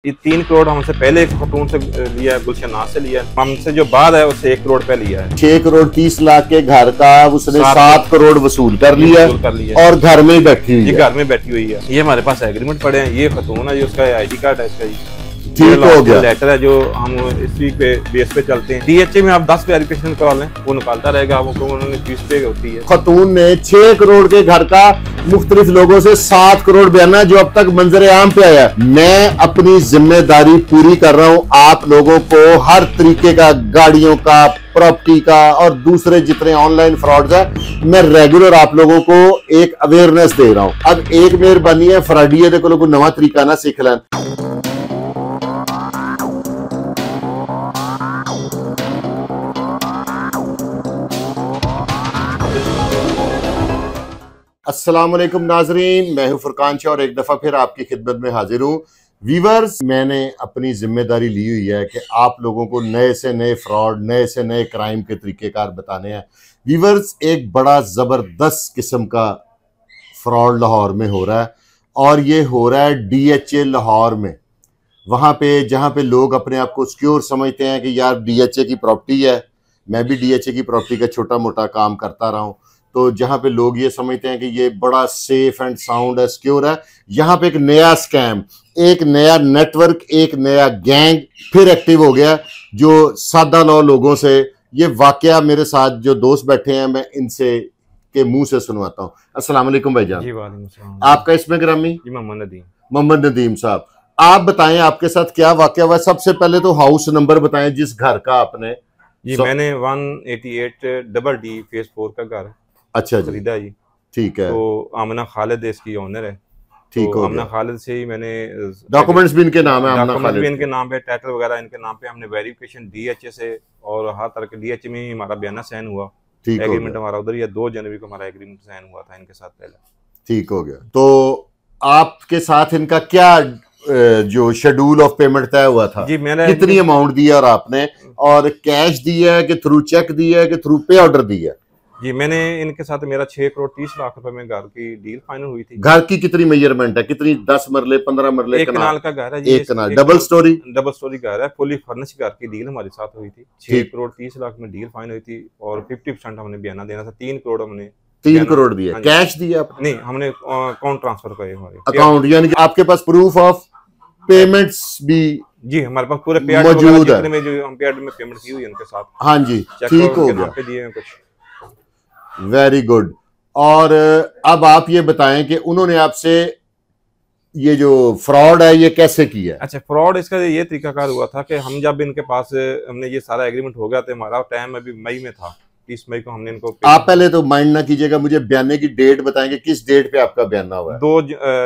ये 3 करोड़ हमसे पहले एक खातून से लिया है, गुलशन से लिया है। हमसे जो बाद है उससे 1 करोड़ पे लिया है। 6 करोड़ 30 लाख के घर का उसने 7 करोड़ वसूल कर लिया और घर में ही बैठी हुई है। घर में बैठी हुई है। ये हमारे पास एग्रीमेंट पड़े हैं। ये खातून है, ये उसका ID कार्ड है इसका। ठीक हो गया। लेटर है जो हम इस वीक पे बेस पे चलते हैं। DHA में आप 10 वेरिफिकेशन करवा लें, वो निकालता रहेगा। वो उन्होंने फीस पे होती है। खातून ने 6 करोड़ के घर का मुख्तलिफ लोगों से 7 करोड़ बयाना जो अब तक मंजर आम पे आया। मैं अपनी जिम्मेदारी पूरी कर रहा हूं। आप लोगों को हर तरीके का, गाड़ियों का, प्रॉपर्टी का और दूसरे जितने ऑनलाइन फ्रॉड्स है, मैं रेगुलर आप लोगों को एक अवेयरनेस दे रहा हूं। अब एक मेहरबानी है, फ्रॉडिये दे कोई नवा तरीका ना सीख लें। अस्सलाम वालेकुम नाजरीन, मैं हूं फुरकान शाह और एक दफ़ा फिर आपकी खिदमत में हाजिर हूं। वीवर्स, मैंने अपनी जिम्मेदारी ली हुई है कि आप लोगों को नए से नए फ्रॉड, नए से नए क्राइम के तरीक़ेकार बताने हैं। वीवर्स, एक बड़ा ज़बरदस्त किस्म का फ्रॉड लाहौर में हो रहा है और ये हो रहा है DHA लाहौर में। वहाँ पे जहाँ पे लोग अपने आप को सिक्योर समझते हैं कि यार DHA की प्रॉपर्टी है, मैं भी DHA की प्रॉपर्टी का छोटा मोटा काम करता रहा हूँ, तो जहाँ पे लोग ये समझते हैं कि ये बड़ा सेफ एंड साउंड है, सिक्योर है, यहाँ पे एक नया स्कैम, एक नया नेटवर्क, एक नया गैंग फिर एक्टिव हो गया जो सादा लॉ लोगों से, ये वाकया मेरे साथ जो दोस्त बैठे हैं मैं इनसे के मुंह से सुनवाता हूँ। अस्सलाम वालेकुम भाईजान। जी वालेकुम सलाम। आपका इसमें ग्रामी? जी मोहम्मद नदीम। मोहम्मद नदीम साहब, आप बताएं आपके साथ क्या वाकया हुआ। सबसे पहले तो हाउस नंबर बताएं जिस घर का आपने। जी मैंने 188 फेज 4 का घर अच्छा जी, खरीदा जी। ठीक है। तो आमना खालिद इसकी ओनर है। ठीक तो हो आमना गया। खालिद से ही मैंने डॉक्यूमेंट्स भी इनके नाम है, आमना डॉक्यूमेंट भी खालिद इनके नाम पे, टाइटल वगैरह इनके नाम पे। हमने वेरिफिकेशन DHA से और हर तरह के DHA में ही हमारा बयाना साइन हुआ। ठीक हो एग्रीमेंट गया। हमारा उधर ही है। 2 जनवरी को हमारा एग्रीमेंट साइन हुआ था इनके साथ पहले। ठीक हो गया। तो आपके साथ इनका क्या जो शेड्यूल ऑफ पेमेंट तय हुआ था? जी मैंने कितनी अमाउंट दी है और आपने, और कैश दी है कि थ्रू चेक दी है कि थ्रू पे ऑर्डर दी है? जी मैंने इनके साथ मेरा 6 करोड़ 30 लाख रुपए में घर की डील फाइनल हुई थी। घर की कितनी मेजरमेंट है? कितनी? 10 मरले, 15 मरले? एक कनाल का घर है जी। एक कनाल डबल स्टोरी? डबल स्टोरी घर है। फुली फर्निश घर की डील हमारे साथ हुई थी। 6 करोड़ 30 लाख में डील फाइनल हुई थी और 50% हमने बयाना देना था। 3 करोड़ हमने 3 करोड़ दिया। कैश दिया आपने? नहीं, हमने अकाउंट ट्रांसफर करे हमारे अकाउंट, यानी कि आपके पास प्रूफ ऑफ पेमेंट्स भी? जी हमारे पास पूरे मौजूद है में जो हम पेड में पेमेंट की हुई उनके साथ। हाँ जी, ठीक हो गया। पे दिए हैं कुछ। Very good. और अब आप ये बताएं कि उन्होंने आपसे ये जो फ्रॉड है ये कैसे किया? अच्छा, फ्रॉड इसका ये तरीकाकार हुआ था कि हम जब इनके पास हमने ये सारा एग्रीमेंट हो गया तो हमारा टाइम अभी मई में था। 30 मई को हमने इनको। आप पहले तो माइंड ना कीजिएगा, मुझे बयाने की डेट बताएंगे, किस डेट पे आपका बयाना हुआ है? 2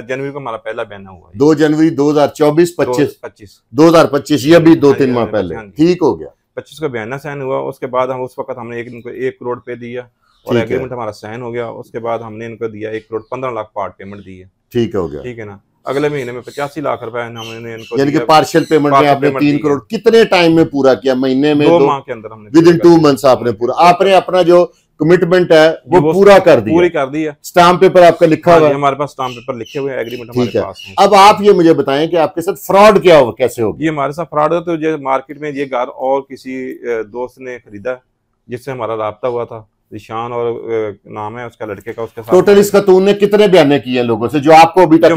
जनवरी को हमारा पहला बयाना हुआ है। 2 जनवरी 2024? 25 2025, ये भी 2-3 माह पहले। ठीक हो गया। 25 का बयाना साइन हुआ। उसके बाद हम उस वक्त हमने इनको 1 करोड़ पे दिया और एग्रीमेंट हमारा साइन हो गया। उसके बाद हमने इनको दिया 1 करोड़ 15 लाख पार्ट पेमेंट दी है। ठीक हो गया। ठीक है ना। अगले महीने में 85 लाख रुपए हमने इनको, यानी कि पार्शियल पेमेंट में आपने 3 करोड़ कितने टाइम में पूरा किया? महीने में? 2 माह के अंदर हमने, विद इन 2 मंथ्स आपने पूरा, आपने अपना जो कमिटमेंट है वो पूरा कर दिया? पूरी कर दिया। स्टाम्प पेपर आपका लिखा हुआ है? हमारे पास स्टाम्प पेपर लिखे हुए, एग्रीमेंट हमारे पास है। अब आप ये मुझे बताएं कि आपके साथ फ्रॉड क्या हो, कैसे हो? ये हमारे साथ फ्रॉड है तो ये मार्केट में ये घर और किसी दोस्त ने खरीदा जिससे हमारा राब्ता हुआ था। निशान और नाम है उसका, लड़के का। उसके साथ टोटल इस खातून ने कितने बयाने किए हैं लोगों से जो आपको अभी तक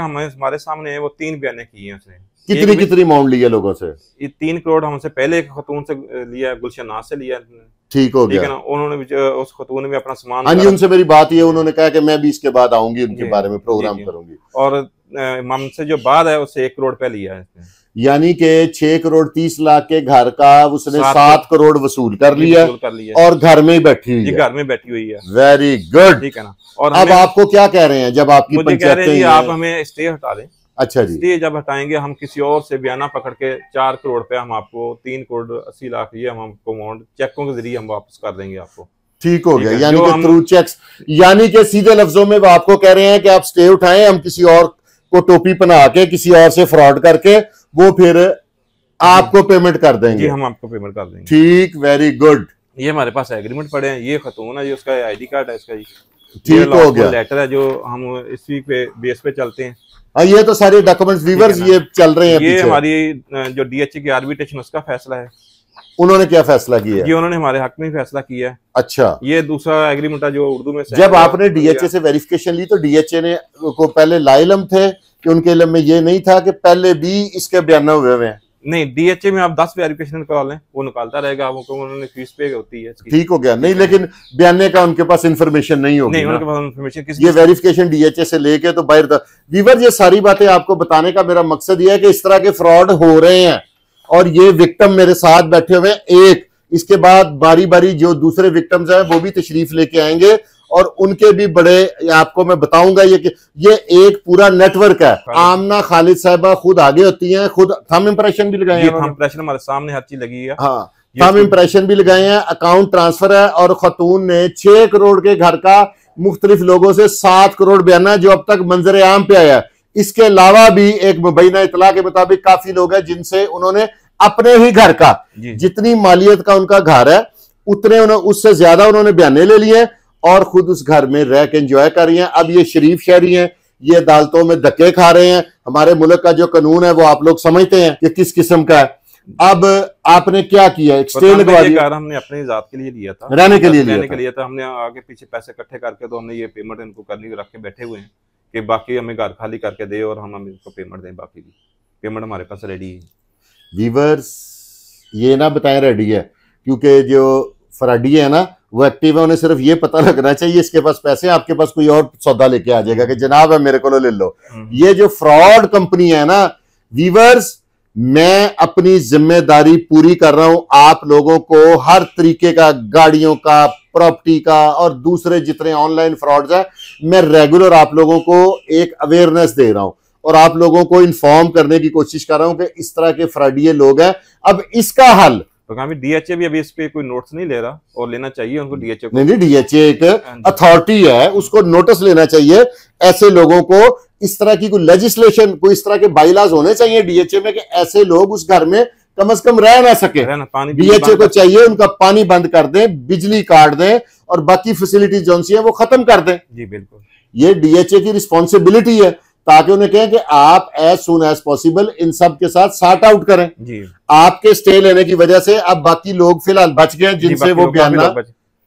हमारे सामने है? वो 3 बयाने किए हैं उसने। कितनी अमाउंट ली है लोगों से? ये 3 करोड़ हमसे पहले एक खातून से लिया है, गुलशन से लिया। ठीक हो गया। ठीक है ना। उन्होंने उस खातून ने भी अपना सामान। हाँ जी, उनसे मेरी बात ये, उन्होंने कहा कि मैं भी इसके बाद आऊंगी, उनके बारे में प्रोग्राम करूंगी। और हमसे जो बाद है उससे 1 करोड़ पे लिया है। यानी कि 6 करोड़ 30 लाख के घर का उसने 7 करोड़ वसूल कर लिया और घर में ही बैठी हुई है। घर में बैठी हुई है। Very good. ठीक है ना। और अब आपको क्या कह रहे हैं जब आपकी पंचायत? आप हमें स्टे हटा दें। अच्छा जी। स्टे जब हटाएंगे हम किसी और से बयाना पकड़ के 4 करोड़ पे हम आपको 3 करोड़ 80 लाख ये हम आपको अमाउंट चेकों के जरिए हम वापस कर देंगे आपको। ठीक हो गया। यानी कि थ्रू चेक्स, यानी कि सीधे लफ्जों में वो आपको कह रहे हैं कि आप स्टे उठाएं, हम किसी और को टोपी पहना के किसी और से फ्रॉड करके वो फिर आपको पेमेंट कर देंगे। जी हम आपको पेमेंट कर देंगे। ठीक, वेरी गुड। ये हमारे पास एग्रीमेंट पड़े हैं। ये खातून है, ये उसका ID कार्ड है इसका जी। ठीक हो गया। लेटर है जो हम इस वीक पे बेस पे चलते हैं। हाँ, ये तो सारे डॉक्यूमेंट्स व्यूअर्स ये चल रहे हैं ये पीछे। हमारी जो डीएचए की आर्बिट्रेशन उसका फैसला है। उन्होंने क्या फैसला किया? ये उन्होंने हमारे हक में फैसला किया है। अच्छा, ये दूसरा एग्रीमेंट है जो उर्दू में जब आपने डीएचए से वेरिफिकेशन ली तो डीएचए ने को पहले लाइलम थे कि उनके इल्म में ये नहीं था कि पहले भी इसके बयान हुए हुए हैं? नहीं, डीएचए में आप 10 वेरिफिकेशन करा लें, वो निकालता रहेगा, वो उन्होंने फीस पे होती है इसकी। ठीक हो गया। नहीं, लेकिन बयाने का उनके पास इंफॉर्मेशन नहीं होगी। नहीं, उनके पास इंफॉर्मेशन किसी ये वेरिफिकेशन डीएचए से लेके तो बाहर तक। वीवर, ये सारी बातें आपको बताने का मेरा मकसद ये है कि इस तरह के फ्रॉड हो रहे हैं और ये विक्टिम मेरे साथ बैठे हुए हैं। एक इसके बाद बारी बारी जो दूसरे विक्टिम्स हैं वो भी तशरीफ लेके आएंगे और उनके भी बड़े आपको मैं बताऊंगा। ये एक पूरा नेटवर्क है। आमना खालिद साहिबा खुद आगे होती हैं, खुद थंब इंप्रेशन भी लगाए हैं। थंब इंप्रेशन हमारे सामने हर चीज लगी है। हाँ, थंब इंप्रेशन भी लगाए हैं, अकाउंट ट्रांसफर है और खतून ने 6 करोड़ के घर का मुख्तलिफ लोगों से 7 करोड़ बयाना जो अब तक मंजर आम पे आया है। इसके अलावा भी एक मुबैना इतला के मुताबिक काफी लोग हैं जिनसे उन्होंने अपने ही घर का जितनी मालियत का उनका घर है उतने उससे ज्यादा उन्होंने बयाने ले लिए और खुद उस घर में रह के एंजॉय कर रही हैं। अब ये शरीफ शहरी हैं, ये अदालतों में धक्के खा रहे हैं। हमारे मुल्क का जो कानून है वो आप लोग समझते हैं कि किस किस्म का है। अब आपने क्या किया? स्टे लगवा दिया। हमने अपनी जात के लिए लिया था, रहने के लिए था। हमने आगे पीछे पैसे इकट्ठे करके तो हमने ये पेमेंट इनको करने रख के बैठे हुए हैं कि बाकी हमें घर खाली करके दे और हम इनको पेमेंट दें। बाकी की पेमेंट हमारे पास रेडी है। वीवर्स, ये ना बताएं रेडी है, क्योंकि जो फ्रॉडी है ना वो एक्टिव है। उन्हें सिर्फ ये पता लगना चाहिए इसके पास पैसे, आपके पास कोई और सौदा लेके आ जाएगा कि जनाब है मेरे को ले लो। ये जो फ्रॉड कंपनी है ना वीवर्स, मैं अपनी जिम्मेदारी पूरी कर रहा हूं। आप लोगों को हर तरीके का, गाड़ियों का, प्रॉपर्टी का और दूसरे जितने ऑनलाइन फ्रॉड्स है, मैं रेगुलर आप लोगों को एक अवेयरनेस दे रहा हूं और आप लोगों को इन्फॉर्म करने की कोशिश कर रहा हूं कि इस तरह के फ्रॉडिये लोग हैं। अब इसका हल तो डीएचए भी अभी इस पे कोई नोट्स नहीं ले रहा और लेना चाहिए उनको। डीएचए को नहीं, डीएचए एक अथॉरिटी है, उसको नोटिस लेना चाहिए। ऐसे लोगों को इस तरह की कोई लेजिस्लेशन, कोई इस तरह के बाइलाज होने चाहिए डीएचए में कि ऐसे लोग उस घर में कम से कम रह ना सके। डीएचए को चाहिए उनका पानी बंद कर दें, बिजली काट दें और बाकी फैसिलिटीज जो सी है वो खत्म कर दें। जी बिल्कुल, ये डीएचए की रिस्पॉन्सिबिलिटी है ताकि उन्हें कहें कि आप एज सुन एज पॉसिबल इन सब के साथ सॉर्ट आउट करें। जी, आपके स्टे लेने की वजह से अब बाकी लोग फिलहाल बच गए जिनसे वो बयान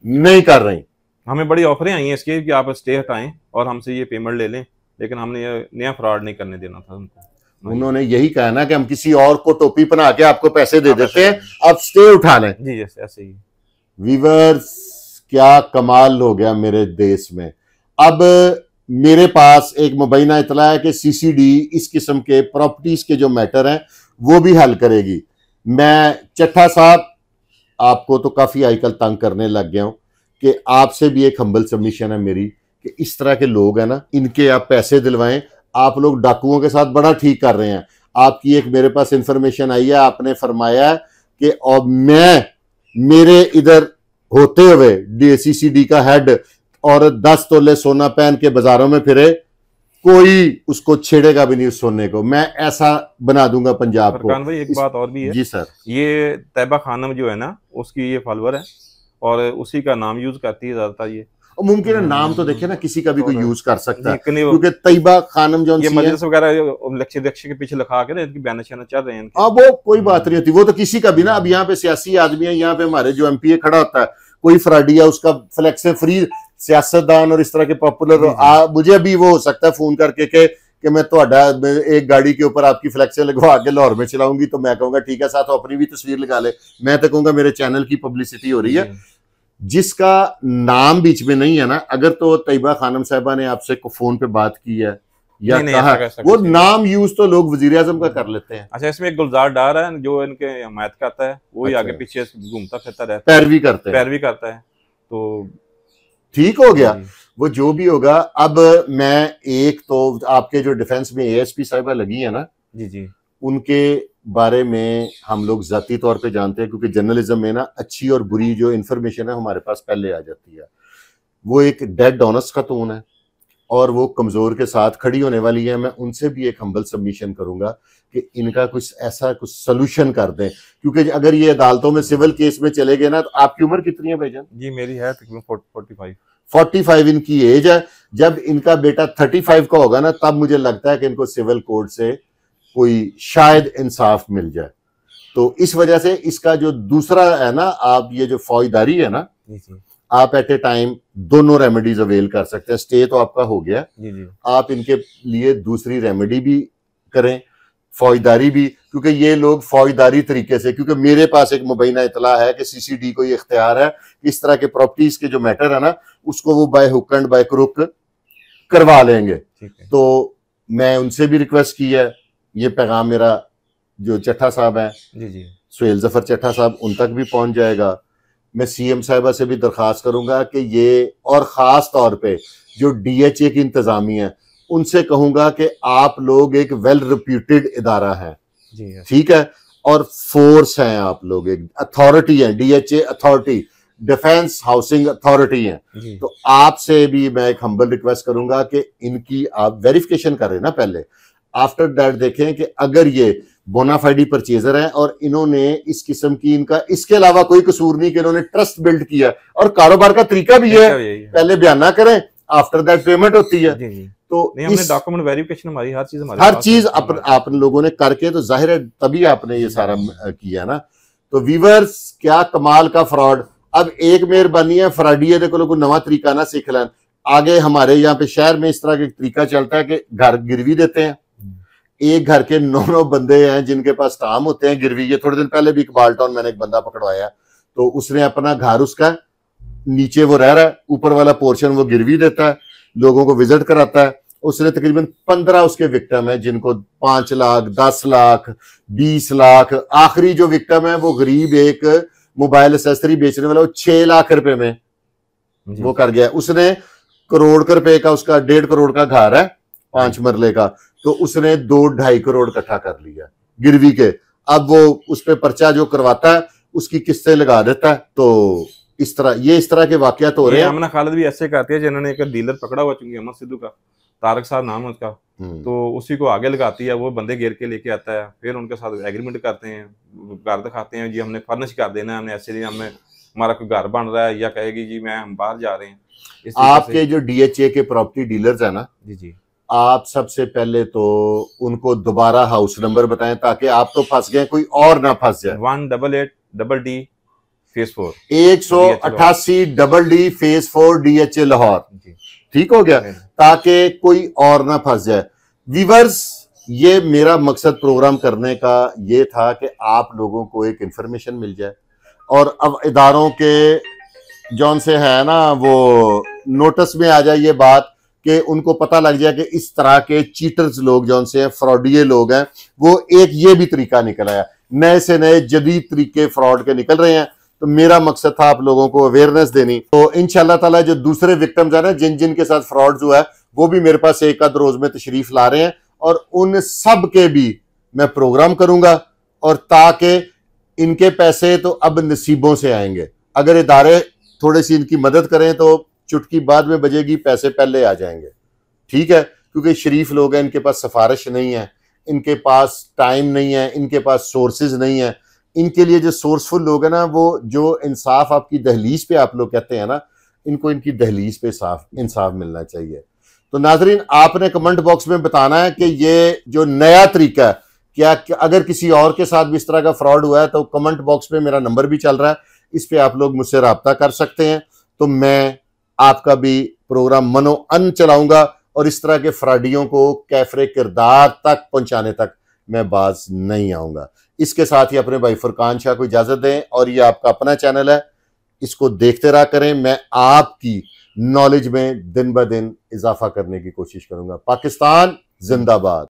नहीं कर रही। हमें बड़ी ऑफरें आई हैं इसकी कि आप स्टे हटाएं और हमसे ये पेमेंट ले लें, लेकिन हमने ये नया फ्रॉड नहीं करने देना था उनको। उन्होंने यही कहा ना कि हम किसी और को टोपी पहना के आपको पैसे दे देते हैं, आप स्टे उठा लें। जी ऐसे ही। वीवर्स, क्या कमाल हो गया मेरे देश में। अब मेरे पास एक मुबैना इतला है कि सीसीडी इस किस्म के प्रॉपर्टीज के जो मैटर हैं वो भी हल करेगी। मैं चट्ठा साहब आपको तो काफी आजकल तंग करने लग गया हूं कि आपसे भी एक हम्बल सबमिशन है मेरी कि इस तरह के लोग हैं ना, इनके आप पैसे दिलवाएं। आप लोग डाकुओं के साथ बड़ा ठीक कर रहे हैं। आपकी एक मेरे पास इंफॉर्मेशन आई है, आपने फरमाया कि और मैं मेरे इधर होते हुए सीसीडी का हेड और 10 तोले सोना पहन के बाजारों में फिरे, कोई उसको छेड़ेगा भी नहीं उस सोने को। मैं ऐसा बना दूंगा पंजाब को। भाई एक बात और भी है। जी सर, ये तैयबा खानम जो है ना उसकी ये फॉलोअर है और उसी का नाम यूज करती है ज्यादातर। ये मुमकिन है नाम तो देखिए ना किसी का भी कोई यूज कर सकता है, क्योंकि तैयबा खानम जो ये मजलिस वगैरह लेक्चर के पीछे लिखा के ना इनकी बयान चल रहे हैं। हाँ, वो कोई बात नहीं होती, वो तो किसी का भी ना। अब यहाँ पे सियासी आदमी है, यहाँ पे हमारे जो एमपीए खड़ा होता है, कोई फ्रॉडी है, उसका फ्लैक्स से फ्री सियासतदान और इस तरह के पॉपुलर मुझे भी वो हो सकता है फोन करके कि मैं थोड़ा एक गाड़ी के ऊपर आपकी फ्लैक्सें लगवा के लाहौर में चलाऊंगी, तो मैं कहूंगा ठीक है, साथ अपनी भी तस्वीर लगा ले। मैं तो कहूंगा मेरे चैनल की पब्लिसिटी हो रही है। जिसका नाम बीच में नहीं है ना, अगर तो तैयबा खानम साहिबा ने आपसे फोन पे बात की है या कहा, वो नाम यूज तो लोग वजीर आजम का कर लेते हैं। अच्छा, इसमें एक गुलजार डार है जो इनके हमायत करता है, वो ही आगे पीछे घूमता फिरता रहता है, पैरवी करता है। तो ठीक हो गया, वो जो भी होगा। अब मैं एक तो आपके जो डिफेंस में एएसपी साहिबा लगी है ना, जी, उनके बारे में हम लोग जाती तौर पे जानते हैं, क्योंकि जर्नलिज्म में ना अच्छी और बुरी जो इन्फॉर्मेशन है हमारे पास पहले आ जाती है। वो एक डेड ऑनेस्ट खातून है और वो कमजोर के साथ खड़ी होने वाली है। मैं उनसे भी एक हम्बल सबमिशन करूंगा कि इनका कुछ ऐसा कुछ सोल्यूशन कर दें, क्योंकि अगर ये अदालतों में सिविल केस में चले गए ना, तो आपकी उम्र कितनी है भाईजान? जी मेरी है तकरीबन 45 इनकी एज है। जब इनका बेटा 35 का होगा ना, तब मुझे लगता है कि इनको सिविल कोर्ट से कोई शायद इंसाफ मिल जाए। तो इस वजह से इसका जो दूसरा है ना, आप ये जो फौजदारी है ना, आप एट ए टाइम दोनों रेमेडीज अवेल कर सकते हैं। स्टे तो आपका हो गया, आप इनके लिए दूसरी रेमेडी भी करें, फौजदारी भी, क्योंकि ये लोग फौजदारी तरीके से, क्योंकि मेरे पास एक मुबैना इतला है कि सीसीडी को ये इख्तियार है इस तरह के प्रॉपर्टीज के जो मैटर है ना, उसको वो by hook and by crook करवा लेंगे। तो मैं उनसे भी रिक्वेस्ट की है, ये पैगाम मेरा जो चट्ठा साहब हैं, सुहेल जफर चट्ठा साहब, उन तक भी पहुंच जाएगा। मैं सीएम साहिबा से भी दरखास्त करूंगा कि ये, और खास तौर पे जो डीएचए की इंतजामिया है, उनसे कहूंगा कि आप लोग एक वेल रिप्यूटेड इदारा है, ठीक है, और फोर्स हैं, आप लोग एक अथॉरिटी है, DHA authority, defence housing authority है। तो आपसे भी मैं एक हम्बल रिक्वेस्ट करूंगा कि इनकी आप वेरिफिकेशन करें ना पहले, आफ्टर दैट देखें कि अगर ये बोनाफाइडी परचेजर हैं और इन्होंने इस किस्म की, इनका इसके अलावा कोई कसूर नहीं कि इन्होंने ट्रस्ट बिल्ड किया, और कारोबार का तरीका भी है, पहले बयाना करें, आफ्टर दैट पेमेंट होती है। तो हमने डॉक्यूमेंट वेरिफिकेशन हमारी हर चीज आप लोगों ने करके, तो जाहिर है तभी आपने ये सारा किया ना। तो वीवर्स, क्या कमाल का फ्रॉड। अब एक मेहरबानी है, फ्रॉडिये दे को नवा तरीका ना सीख लें। आगे हमारे यहाँ पे शहर में इस तरह का तरीका चलता है कि घर गिरवी देते हैं, एक घर के 9 बंदे हैं जिनके पास काम होते हैं गिरवी। ये थोड़े दिन पहले भी इकबाल टाउन मैंने एक बंदा पकड़वाया, तो उसने अपना घर, उसका नीचे वो रह रहा है, ऊपर वाला पोर्शन वो गिरवी देता है, लोगों को विजिट कराता है। उसने तकरीबन 15 उसके विक्टिम है, जिनको 5 लाख, 10 लाख, 20 लाख, आखिरी जो विक्टिम है वो गरीब एक मोबाइल एक्सेसरी बेचने वाला, वो 6 लाख रुपए में वो कर गया। उसने करोड़ रुपए का, उसका 1.5 करोड़ का घर है 5 मरले का, तो उसने 2-2.5 करोड़ इकट्ठा कर लिया गिरवी के। अब वो उस पर पर्चा जो करवाता है उसकी किस्तें लगा देता है। तो इस तरह के वाकयात हो रहे हैं। अमना खालिद भी ऐसे करती है, जिन्होंने एक डीलर पकड़ा हुआ, चूंकि अहमद सिद्धू का, तारक साहब नाम है उसका, तो उसी को आगे लगाती है, वो बंदे घेर के लेके आता है, फिर उनके साथ एग्रीमेंट करते हैं, घर दिखाते हैं, जी हमने फर्निश कर देना है, हमने ऐसे नहीं, हमें हमारा कोई घर बन रहा है, या कहेगी जी हम बाहर जा रहे हैं। आपके जो डीएचए के प्रॉपर्टी डीलर्स है ना, जी, आप सबसे पहले तो उनको दोबारा हाउस नंबर बताएं, ताकि आप तो फंस गए, कोई और ना फंस जाए। 188DD phase 4 188DD phase 4 DHA Lahore, ठीक हो गया, ताकि कोई और ना फंस जाए। व्यूअर्स, ये मेरा मकसद प्रोग्राम करने का ये था कि आप लोगों को एक इंफॉर्मेशन मिल जाए, और अब इदारों के जौन से है ना, वो नोटिस में आ जाए ये बात कि उनको पता लग जाए कि इस तरह के चीटर्स लोग जौन से हैं, फ्रॉडिये लोग हैं, वो एक ये भी तरीका निकल आया, नए से नए जदीद तरीके फ्रॉड के निकल रहे हैं। तो मेरा मकसद था आप लोगों को अवेयरनेस देनी। तो इंशाल्लाह ताला जो दूसरे विक्टिम्स हैं ना, जिन के साथ फ्रॉड हुआ है, वो भी मेरे पास एक आध रोज में तशरीफ ला रहे हैं, और उन सब के भी मैं प्रोग्राम करूंगा, और ताकि इनके पैसे तो अब नसीबों से आएंगे। अगर इदारे थोड़ी सी इनकी मदद करें तो चुटकी बाद में बजेगी, पैसे पहले आ जाएंगे, ठीक है, क्योंकि शरीफ लोग हैं, इनके पास सिफारिश नहीं है, इनके पास टाइम नहीं है, इनके पास सोर्सेज नहीं है। इनके लिए जो सोर्सफुल लोग हैं ना, वो जो इंसाफ आपकी दहलीज पे आप लोग कहते हैं ना, इनको इनकी दहलीज पे इंसाफ मिलना चाहिए। तो नाजरीन, आपने कमेंट बॉक्स में बताना है कि ये जो नया तरीका है, क्या अगर किसी और के साथ भी इस तरह का फ्रॉड हुआ है, तो कमेंट बॉक्स में मेरा नंबर भी चल रहा है, इस पे आप लोग मुझसे रब्ता कर सकते हैं। तो मैं आपका भी प्रोग्राम मनो अन चलाऊंगा, और इस तरह के फ्रॉडियों को कैफरे किरदार तक पहुंचाने तक मैं बाज नहीं आऊंगा। इसके साथ ही अपने भाई फुरकान शाह को इजाजत दें, और ये आपका अपना चैनल है, इसको देखते रहा करें। मैं आपकी नॉलेज में दिन ब दिन इजाफा करने की कोशिश करूंगा। पाकिस्तान जिंदाबाद।